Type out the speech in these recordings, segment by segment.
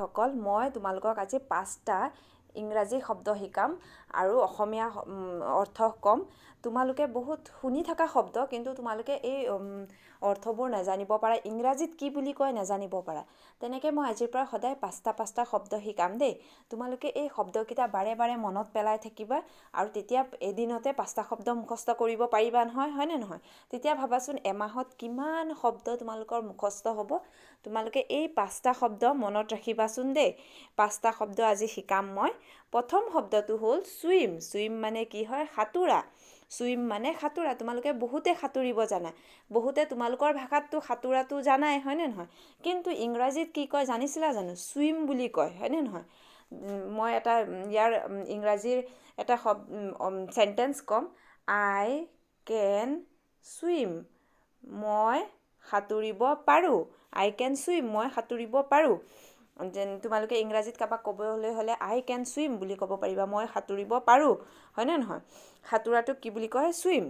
শিক্ষাৰ্থীসকল, মই তোমালোকক আজি 5টা ইংৰাজী শব্দ শিকাম আৰু অসমীয়া অৰ্থ কম। তোমালোকে বহুত শুনি থকা শব্দ, কিন্তু তোমালোকে এই অৰ্থবোৰ নাজানিব পাৰা, ইংৰাজীত কি বুলি কয় নাজানিব পাৰা। তেনেকৈ মই আজিৰ পৰা সদায় 5টা শব্দ শিকাম দেই। তোমালোকে এই শব্দকেইটা বাৰে বাৰে মনত পেলাই থাকিবা, আৰু তেতিয়া এদিনতে 5টা শব্দ মুখস্থ কৰিব পাৰিবা নহয়, হয়নে নহয়? তেতিয়া ভাবাচোন এমাহত কিমান শব্দ তোমালোকৰ মুখস্থ হ'ব। তোমালোকে এই 5টা শব্দ মনত ৰাখিবাচোন দেই। 5টা শব্দ আজি শিকাম মই। প্ৰথম শব্দটো হ'ল ছুইম। ছুইম মানে কি হয়? সাঁতোৰা। ছুইম মানে সাঁতোৰা। তোমালোকে বহুতে সাঁতুৰিব জানা, বহুতে তোমালোকৰ ভাষাততো সাঁতোৰাটো জানাই, হয়নে নহয়? কিন্তু ইংৰাজীত কি কয় জানিছিলা জানো? ছুইম বুলি কয়, হয়নে নহয়? মই এটা ইয়াৰ ইংৰাজীৰ এটা চেণ্টেঞ্চ ক'ম। I can swim. মই সাঁতুৰিব পাৰোঁ। আই কেন ছুইম, মই সাঁতুৰিব পাৰোঁ। তোমালোকে ইংৰাজীত কাৰোবাক ক'বলৈ হ'লে আই কেন ছুইম বুলি ক'ব পাৰিবা, মই সাঁতুৰিব পাৰোঁ, হয়নে নহয়? সাঁতোৰাটোক কি বুলি কয়? ছুইম।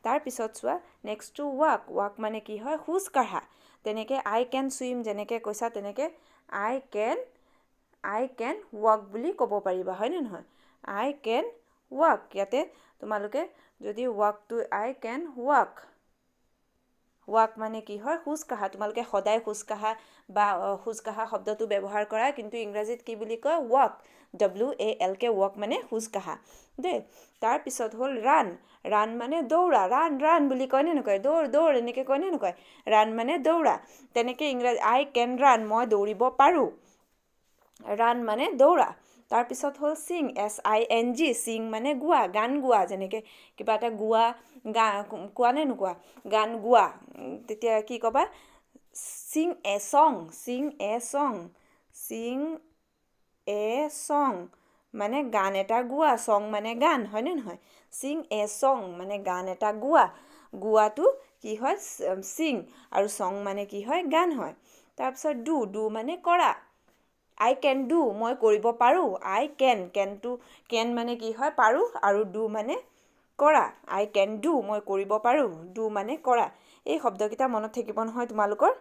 তাৰপিছত চোৱা, নেক্সটটো ৱাক। ৱাক মানে কি হয়? খোজ কাঢ়া। তেনেকৈ আই কেন ছুইম যেনেকৈ কৈছা, তেনেকৈ আই কেন ৱাক বুলি ক'ব পাৰিবা, হয়নে নহয়? I can walk. ইয়াতে তোমালোকে যদি ৱাকটো আই কেন ৱাক, ৱাক মানে কি হয়? খোজ কাঢ়া। তোমালোকে সদায় খোজ কাঢ়া বা খোজ কাঢ়া শব্দটো ব্যৱহাৰ কৰা, কিন্তু ইংৰাজীত কি বুলি কয়? ৱাক। WALK, ৱাক মানে খোজ কাঢ়া দেই। তাৰপিছত হ'ল ৰান। ৰান মানে দৌৰা। ৰান বুলি কয়নে নকয়? দৌৰ এনেকৈ কয়নে নকয়? ৰান মানে দৌৰা। তেনেকৈ ইংৰাজী আই কেন ৰান, মই দৌৰিব পাৰোঁ। ৰান মানে দৌৰা। তাৰপিছত হ'ল ছিং। SING। ছিং মানে গোৱা, গান গোৱা। যেনেকৈ কিবা এটা কোৱা নে নোকোৱা? গান গোৱা। তেতিয়া কি ক'বা? ছিং এ ছং। ছিং এ ছং। ছিং এ ছং মানে গান এটা গোৱা। ছং মানে গান, হয়নে নহয়? ছিং এ ছং মানে গান এটা গোৱা। গোৱাটো কি হয়? ছিং। আৰু ছং মানে কি হয়? গান হয়। তাৰপিছত ডু মানে কৰা। আই কেন ডু, মই কৰিব পাৰোঁ। আই কেন মানে কি হয়? পাৰোঁ। আৰু ডু মানে কৰা। আই কেন ডু, মই কৰিব পাৰোঁ। ডু মানে কৰা। এই শব্দকেইটা মনত থাকিব নহয় তোমালোকৰ?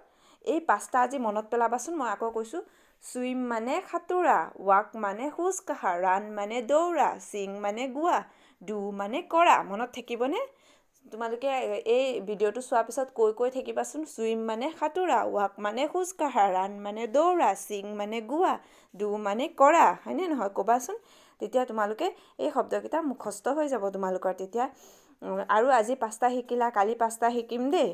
এই 5টা আজি মনত পেলাবাচোন। মই আকৌ কৈছোঁ, ছুইম মানে সাঁতোৰা, ৱাক মানে খোজ কাঢ়া, ৰান মানে দৌৰা, ছিং মানে গোৱা, ডু মানে কৰা। মনত থাকিবনে? তোমালোকে এই ভিডিঅ'টো চোৱাৰ পিছত কৈ থাকিবাচোন। ছুইম মানে সাঁতোৰা, ৱাক মানে খোজ কাঢ়া, ৰান মানে দৌৰা, ছিং মানে গোৱা, ডু মানে কৰা, হয়নে নহয়? ক'বাচোন। তেতিয়া তোমালোকে এই শব্দকেইটা মুখস্থ হৈ যাব তোমালোকৰ। তেতিয়া আৰু আজি 5টা শিকিলা, কালি 5টা শিকিম দেই।